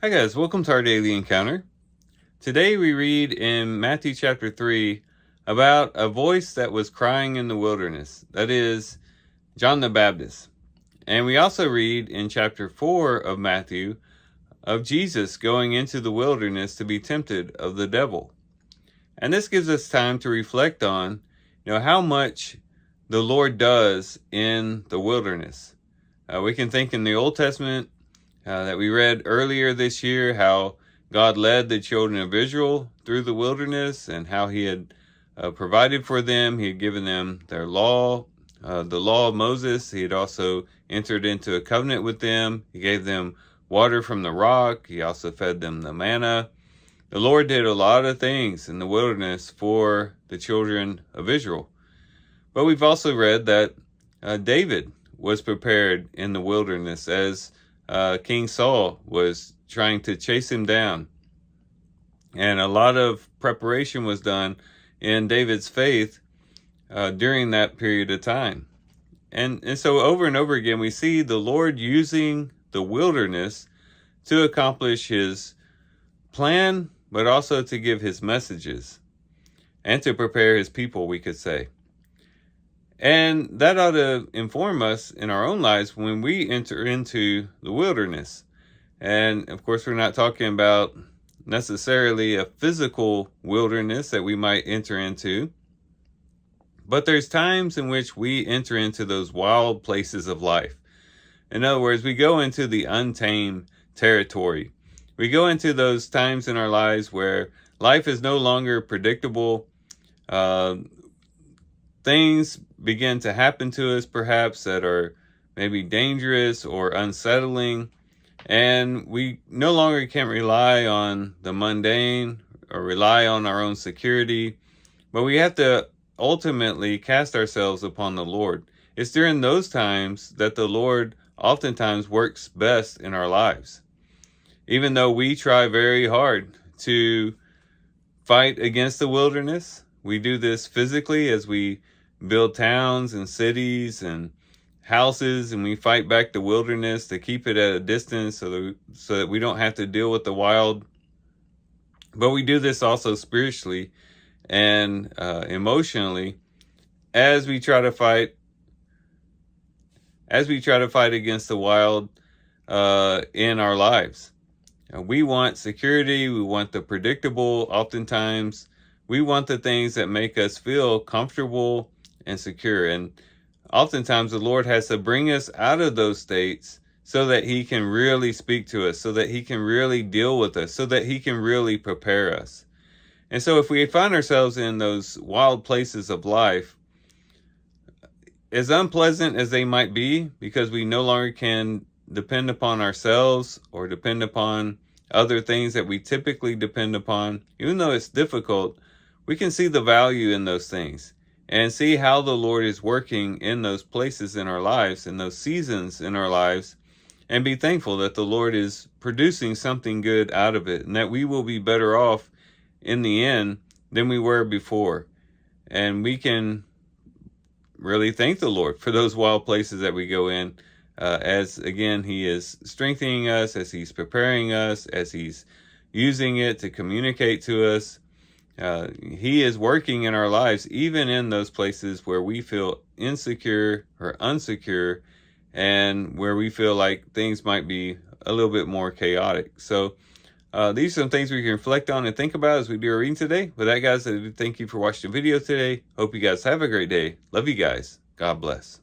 Hi guys, welcome to our daily encounter. Today we read in Matthew chapter 3 about a voice that was crying in the wilderness. That is John the Baptist. And we also read in chapter 4 of Matthew of Jesus going into the wilderness to be tempted of the devil. And this gives us time to reflect on, how much the Lord does in the wilderness. We can think in the Old Testament that we read earlier this year, how God led the children of Israel through the wilderness and how he had provided for them. He had given them their law, the law of Moses. He had also entered into a covenant with them. He gave them water from the rock. He also fed them the manna. The Lord did a lot of things in the wilderness for the children of Israel. But we've also read that David was prepared in the wilderness as King Saul was trying to chase him down. And a lot of preparation was done in David's faith during that period of time. And so over and over again, we see the Lord using the wilderness to accomplish his plan, but also to give his messages and to prepare his people, we could say. And that ought to inform us in our own lives when we enter into the wilderness. And of course, we're not talking about necessarily a physical wilderness that we might enter into, but there's times in which we enter into those wild places of life. In other words, we go into the untamed territory. We go into those times in our lives where life is no longer predictable. Things begin to happen to us, perhaps, that are maybe dangerous or unsettling. And we no longer can rely on the mundane or rely on our own security, but we have to ultimately cast ourselves upon the Lord. It's during those times that the Lord oftentimes works best in our lives. Even though we try very hard to fight against the wilderness, we do this physically as we build towns and cities and houses, and we fight back the wilderness to keep it at a distance so that we don't have to deal with the wild. But we do this also spiritually and emotionally as we try to fight against the wild in our lives. We want security. We want the predictable. Oftentimes, we want the things that make us feel comfortable and secure. And oftentimes the Lord has to bring us out of those states so that he can really speak to us, so that he can really deal with us, so that he can really prepare us. And so if we find ourselves in those wild places of life, as unpleasant as they might be, because we no longer can depend upon ourselves or depend upon other things that we typically depend upon, even though it's difficult, we can see the value in those things and see how the Lord is working in those places in our lives, in those seasons in our lives, and be thankful that the Lord is producing something good out of it, and that we will be better off in the end than we were before. And we can really thank the Lord for those wild places that we go in, as again, he is strengthening us, as he's preparing us, as he's using it to communicate to us. He is working in our lives, even in those places where we feel insecure or unsecure, and where we feel like things might be a little bit more chaotic. So these are some things we can reflect on and think about as we do our reading today. With that, guys, I do thank you for watching the video today. Hope you guys have a great day. Love you guys. God bless.